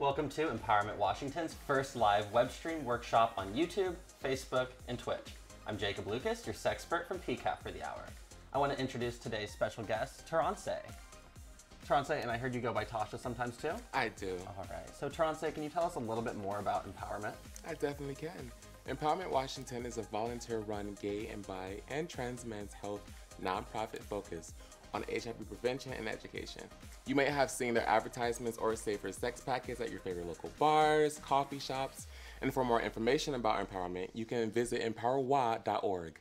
Welcome to Empowerment Washington's first live web stream workshop on YouTube, Facebook, and Twitch. I'm Jacob Lucas, your sexpert from PCAF for the hour. I want to introduce today's special guest, Terence. Terence, and I heard you go by Tasha sometimes too? I do. All right. So Terence, can you tell us a little bit more about Empowerment? I definitely can. Empowerment Washington is a volunteer-run gay and bi and trans men's health nonprofit focused on HIV prevention and education. You may have seen their advertisements or safer sex packets at your favorite local bars, coffee shops, and for more information about Empowerment, you can visit empowerwa.org.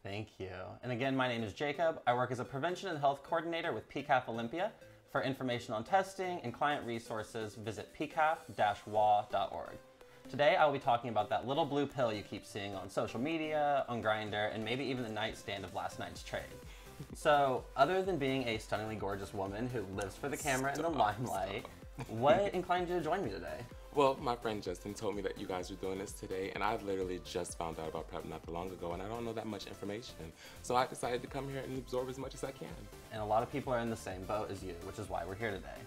Thank you. And again, my name is Jacob. I work as a prevention and health coordinator with PCAF Olympia. For information on testing and client resources, visit pcaf-wa.org. Today, I will be talking about that little blue pill you keep seeing on social media, on Grindr, and maybe even the nightstand of last night's trade. So, other than being a stunningly gorgeous woman who lives for the camera and the limelight, what inclined you to join me today? Well, my friend Justin told me that you guys are doing this today, and I literally just found out about PrEP not too long ago, and I don't know that much information. So I decided to come here and absorb as much as I can. And a lot of people are in the same boat as you, which is why we're here today.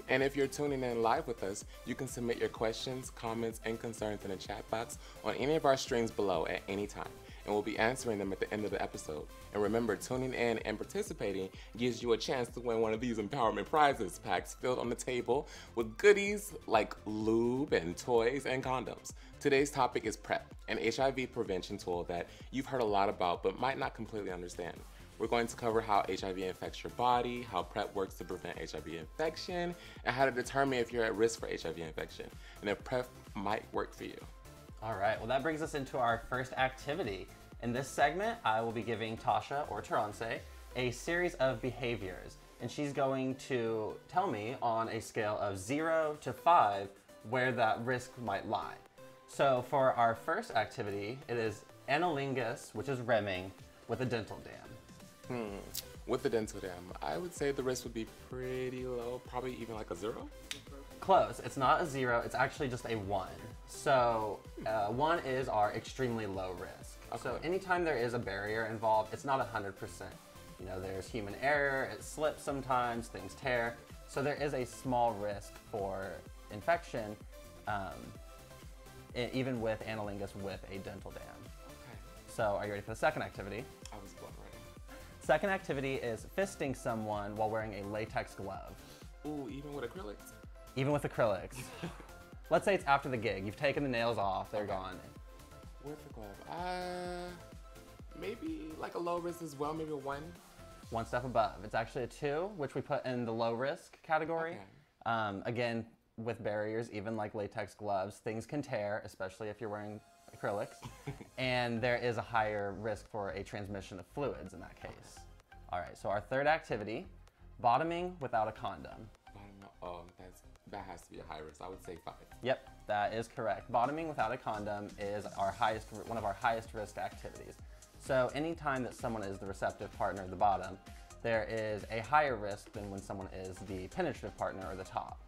And if you're tuning in live with us, you can submit your questions, comments, and concerns in the chat box on any of our streams below at any time, and we'll be answering them at the end of the episode. And remember, tuning in and participating gives you a chance to win one of these empowerment prizes packs filled on the table with goodies like lube and toys and condoms. Today's topic is PrEP, an HIV prevention tool that you've heard a lot about but might not completely understand. We're going to cover how HIV infects your body, how PrEP works to prevent HIV infection, and how to determine if you're at risk for HIV infection, and if PrEP might work for you. All right, well that brings us into our first activity. In this segment, I will be giving Tasha, or Terence, a series of behaviors, and she's going to tell me on a scale of 0 to 5 where that risk might lie. So for our first activity, it is analingus, which is rimming, with a dental dam. With the dental dam, I would say the risk would be pretty low, probably even like a 0. Close. It's not a 0, it's actually just a 1. So 1 is our extremely low risk. Okay. So anytime there is a barrier involved, it's not 100%. You know, there's human error, it slips sometimes, things tear. So there is a small risk for infection, even with analingus with a dental dam. Okay. So are you ready for the second activity? I was born ready. Second activity is fisting someone while wearing a latex glove. Ooh, even with acrylics? Even with acrylics. Let's say it's after the gig. You've taken the nails off, they're gone. With the glove, maybe like a low risk as well, maybe a 1. One step above. It's actually a 2, which we put in the low risk category. Okay. Again, with barriers, even like latex gloves, things can tear, especially if you're wearing acrylics. And there is a higher risk for a transmission of fluids in that case. All right, so our third activity, bottoming without a condom. Oh, that has to be a high risk. I would say 5. Yep, that is correct. Bottoming without a condom is one of our highest risk activities. So anytime that someone is the receptive partner of the bottom, there is a higher risk than when someone is the penetrative partner or the top.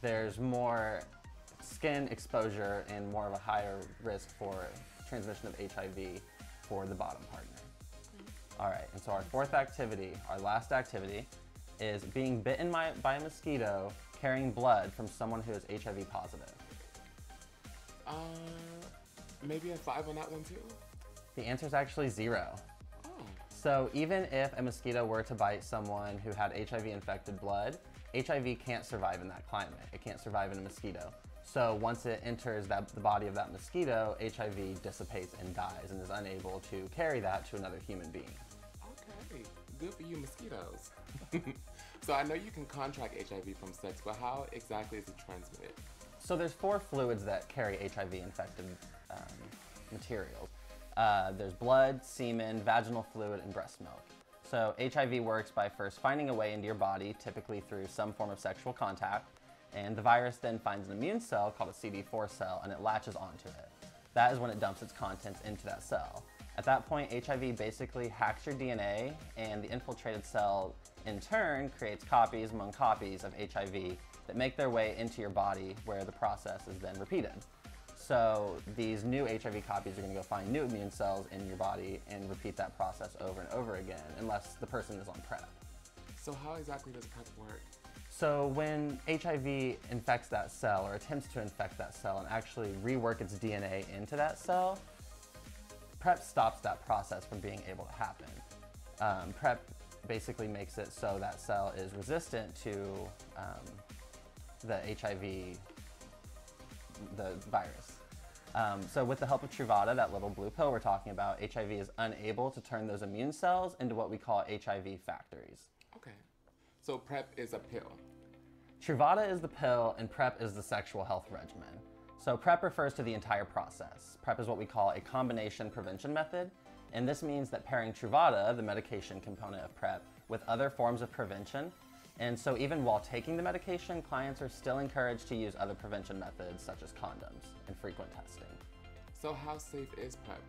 There's more skin exposure and more of a higher risk for transmission of HIV for the bottom partner. All right, and so our fourth activity, our last activity, is being bitten by a mosquito carrying blood from someone who is HIV positive. Maybe a 5 on that one too? The answer is actually 0. Oh. So even if a mosquito were to bite someone who had HIV infected blood, HIV can't survive in that climate. It can't survive in a mosquito. So once it enters the body of that mosquito, HIV dissipates and dies and is unable to carry that to another human being. Okay, good for you mosquitoes. So I know you can contract HIV from sex, but how exactly is it transmitted? So there's 4 fluids that carry HIV infected materials. There's blood, semen, vaginal fluid, and breast milk. So HIV works by first finding a way into your body, typically through some form of sexual contact, and the virus then finds an immune cell called a CD4 cell and it latches onto it. That is when it dumps its contents into that cell. At that point, HIV basically hacks your DNA, and the infiltrated cell in turn creates copies among copies of HIV that make their way into your body, where the process is then repeated. So these new HIV copies are going to go find new immune cells in your body and repeat that process over and over again, unless the person is on PrEP. So how exactly does PrEP work? So when HIV infects that cell or attempts to infect that cell and actually rework its DNA into that cell, PrEP stops that process from being able to happen. PrEP basically makes it so that cell is resistant to the HIV, the virus. So with the help of Truvada, that little blue pill we're talking about, HIV is unable to turn those immune cells into what we call HIV factories. Okay. So PrEP is a pill. Truvada is the pill and PrEP is the sexual health regimen. So PrEP refers to the entire process. PrEP is what we call a combination prevention method, and this means that pairing Truvada, the medication component of PrEP, with other forms of prevention. And so even while taking the medication, clients are still encouraged to use other prevention methods such as condoms and frequent testing. So how safe is PrEP?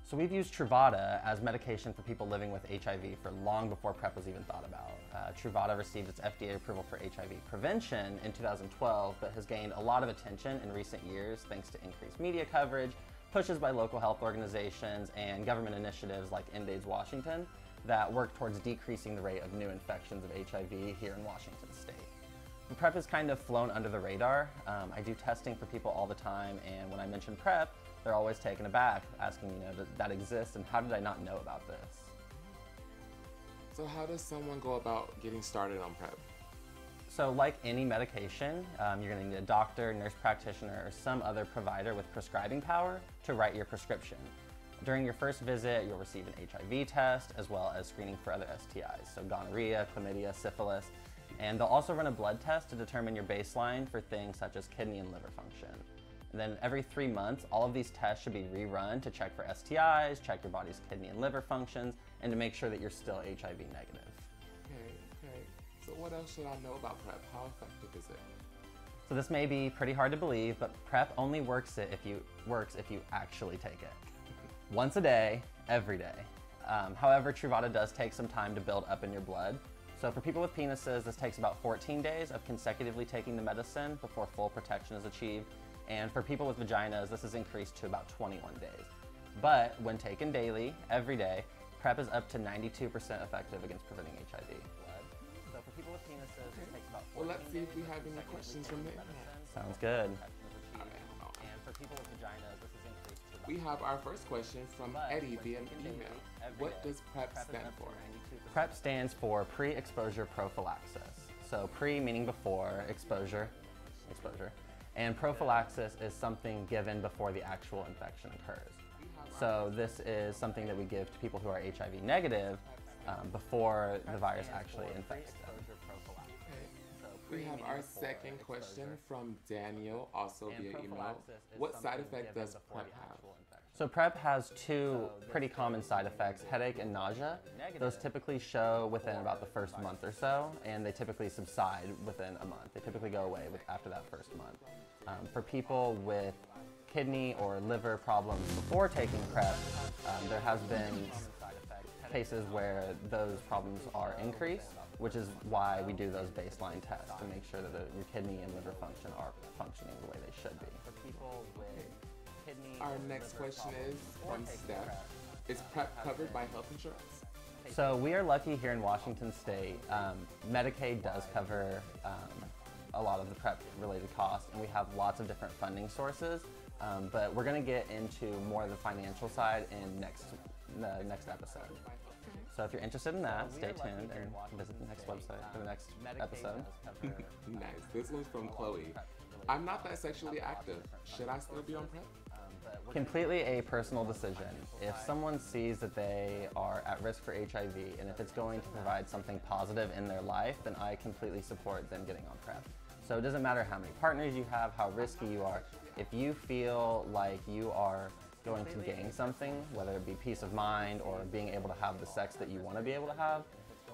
So we've used Truvada as medication for people living with HIV for long before PrEP was even thought about. Truvada received its FDA approval for HIV prevention in 2012, but has gained a lot of attention in recent years thanks to increased media coverage, pushes by local health organizations, and government initiatives like End AIDS Washington that work towards decreasing the rate of new infections of HIV here in Washington state. PrEP has kind of flown under the radar. I do testing for people all the time, and when I mention PrEP, they're always taken aback, asking, does that exist, and how did I not know about this? So how does someone go about getting started on PrEP? So like any medication, you're gonna need a doctor, nurse practitioner, or some other provider with prescribing power to write your prescription. During your first visit, you'll receive an HIV test, as well as screening for other STIs, so gonorrhea, chlamydia, syphilis, and they'll also run a blood test to determine your baseline for things such as kidney and liver function. And then every 3 months, all of these tests should be rerun to check for STIs, check your body's kidney and liver functions, and to make sure that you're still HIV negative. Okay. So what else should I know about PrEP? How effective is it? So this may be pretty hard to believe, but PrEP only works if you actually take it. Once a day, every day. However, Truvada does take some time to build up in your blood. So for people with penises, this takes about 14 days of consecutively taking the medicine before full protection is achieved. And for people with vaginas, this is increased to about 21 days. But when taken daily, every day, PrEP is up to 92% effective against preventing HIV. So for people with penises, this takes about 14 Well, let's see if we days have of any questions from the consecutively internet. Sounds good. Alright, And for people with vaginas, this is increased to about We have our first question from Eddie via email. What does PrEP stand for? PrEP stands for pre-exposure prophylaxis. So pre meaning before, exposure. And prophylaxis is something given before the actual infection occurs. So this is something that we give to people who are HIV negative before the virus actually infects them. We have our second question from Daniel, also via email. What side effect does PrEP have? So PrEP has two pretty common side effects, headache and nausea. Those typically show within about the first month or so, and they typically subside within a month. They typically go away after that first month. For people with kidney or liver problems before taking PrEP, there has been cases where those problems are increased, which is why we do those baseline tests to make sure that your kidney and liver function are functioning the way they should be. For people with kidney Our next question is from Steph. Is PrEP covered by health insurance? So we are lucky here in Washington State. Medicaid does cover a lot of the PrEP related costs, and we have lots of different funding sources, but we're going to get into more of the financial side in the next episode. So if you're interested in that, stay tuned and visit the next website for the next episode. Nice. This one's from Chloe. I'm not that sexually active. Should I still be on PrEP? Completely a personal decision. If someone sees that they are at risk for HIV and if it's going to provide something positive in their life, then I completely support them getting on PrEP. So it doesn't matter how many partners you have, how risky you are. If you feel like you are going to gain something, whether it be peace of mind or being able to have the sex that you want to be able to have,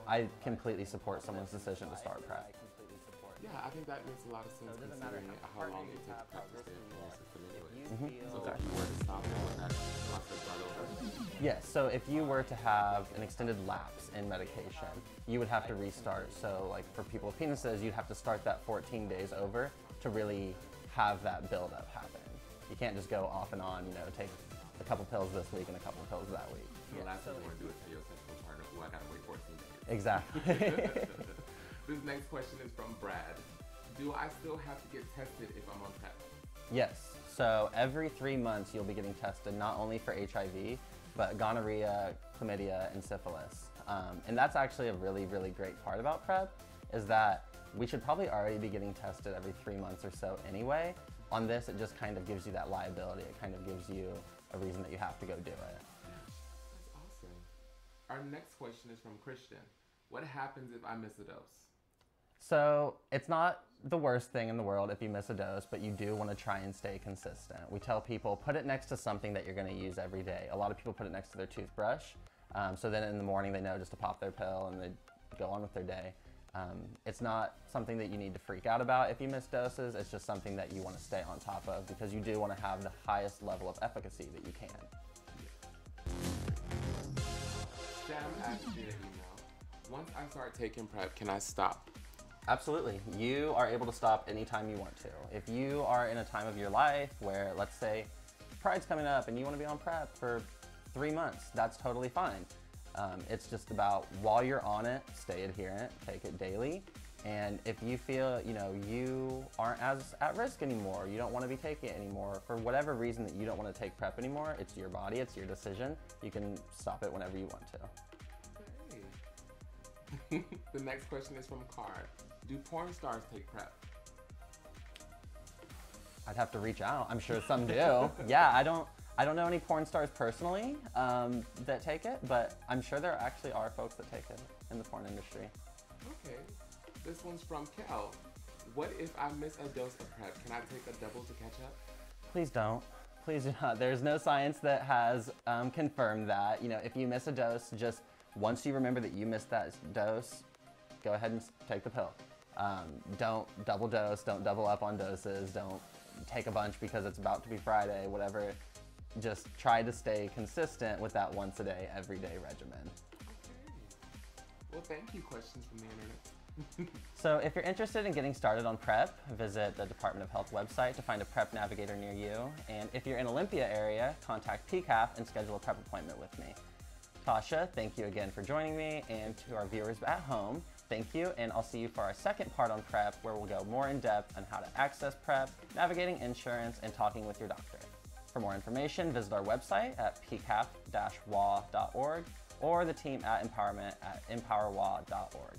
I completely support someone's decision to start PrEP. Yeah, I think that makes a lot of sense considering how long it takes PrEP to stay in the system anyway. So if you were to stop it, would that process start over? Yes, so if you were to have an extended lapse in medication, you would have to restart. So like for people with penises, you'd have to start that 14 days over to really have that buildup happen. You can't just go off and on, take a couple pills this week and a couple pills that week. The last thing you want to do is tell your sexual partner, I gotta wait 14 days. Exactly. This next question is from Brad. Do I still have to get tested if I'm on PrEP? Yes. So every 3 months you'll be getting tested not only for HIV, but gonorrhea, chlamydia, and syphilis. And that's actually a really, really great part about PrEP, is that we should probably already be getting tested every 3 months or so anyway. On this, it just kind of gives you that liability. It kind of gives you a reason that you have to go do it. That's awesome. Our next question is from Christian. What happens if I miss a dose? So it's not the worst thing in the world if you miss a dose, but you do want to try and stay consistent. We tell people, put it next to something that you're going to use every day. A lot of people put it next to their toothbrush. So then in the morning they know just to pop their pill and they go on with their day. It's not something that you need to freak out about if you miss doses. It's just something that you want to stay on top of because you do want to have the highest level of efficacy that you can. Sam asked me an email. Once I start taking PrEP, can I stop? Absolutely. You are able to stop anytime you want to. If you are in a time of your life where, let's say, Pride's coming up and you want to be on PrEP for 3 months, that's totally fine. It's just about while you're on it, stay adherent, take it daily. And if you feel, you aren't as at risk anymore, you don't want to be taking it anymore, for whatever reason that you don't want to take PrEP anymore, it's your body, it's your decision. You can stop it whenever you want to. Okay. The next question is from Card. Do porn stars take PrEP? I'd have to reach out. I'm sure some do. Yeah, I don't know any porn stars personally that take it, but I'm sure there actually are folks that take it in the porn industry. Okay. This one's from Kel. What if I miss a dose of PrEP? Can I take a double to catch up? Please don't. Please do not. There's no science that has confirmed that. If you miss a dose, just once you remember that you missed that dose, go ahead and take the pill. Don't double dose, don't double up on doses, don't take a bunch because it's about to be Friday, whatever. Just try to stay consistent with that once a day, everyday regimen. Okay. Well, thank you, questions from the internet. So if you're interested in getting started on PrEP, visit the Department of Health website to find a PrEP navigator near you. And if you're in Olympia area, contact PCAF and schedule a PrEP appointment with me. Tasha, thank you again for joining me, and to our viewers at home, thank you, and I'll see you for our second part on PrEP, where we'll go more in depth on how to access PrEP, navigating insurance, and talking with your doctor. For more information, visit our website at pcaf-wa.org or the team at Mpowerment at empowerwa.org.